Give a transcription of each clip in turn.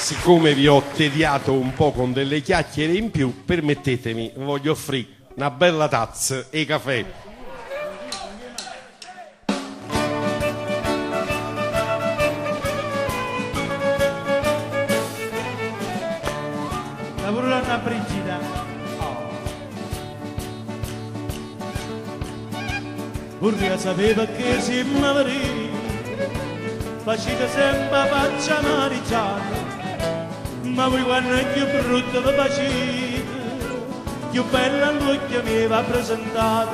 siccome vi ho tediato un po' con delle chiacchiere in più, permettetemi, voglio offrire una bella tazza e caffè. La burrona Brigida. Burria sapeva che si muovere, faceva sempre faccia mariciata, ma voi quando è più brutto vi facete, più bella l'occhio mi va presentata,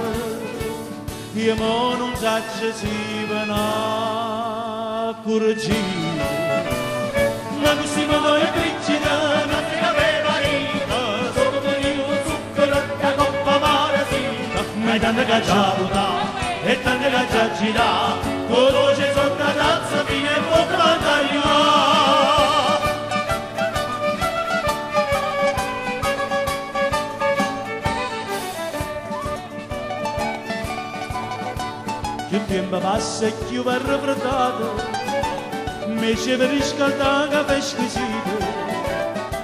io mo non so se si va a correggere, ma così mi vuoi Brigida, ma se aveva rita, sotto io zucchero da coppa marasita, ma è tanta cacciata. E tante caccia gira, conosce sotto la tazza fino a bocca tagliare. Più tempo passa e più va raffreddato, invece per riscaldare caffè squisito,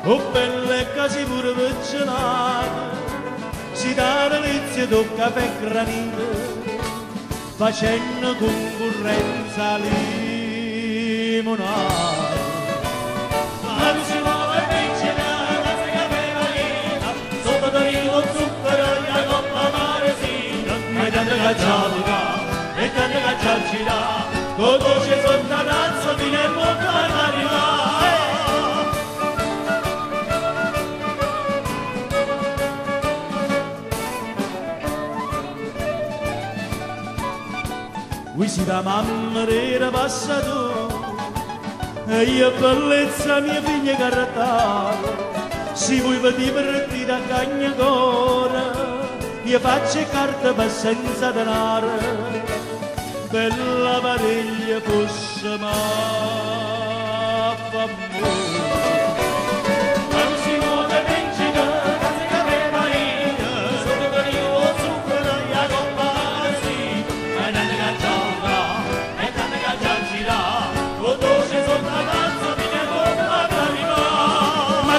o belle case pure vaccinate, si dà delizia del caffè granito, facendo concorrenza limonata. Ma non si muove Brigida, ma si aveva vita, sotto Torino zucchero e la coppa maresina, e tante cacciata, e tante cacciacina, conosce sotto la tazza fino a bocca d'arrivare. Qui si da mamma era passato e io bellezza mia figlia carattata, si vuoi divertire da cagna ancora, io faccio carta ma senza denaro, bella pariglia fosse ma famose.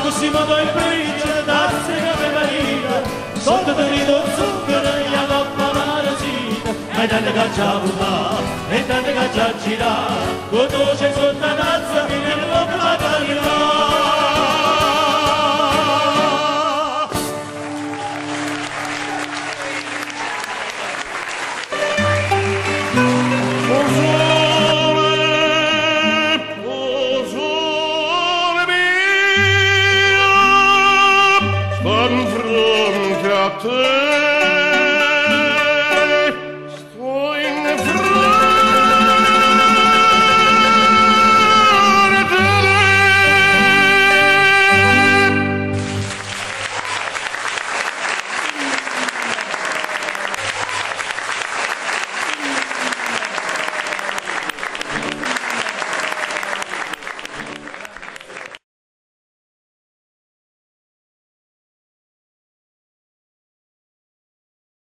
Si muove il Brigida, tazza che aveva vita, sotto Torino zucchero e la coppa marasita, e tante cacciata, e tante cacciacina, conosce sotto la tazza fino a bocca d'arrivare. Fronte a te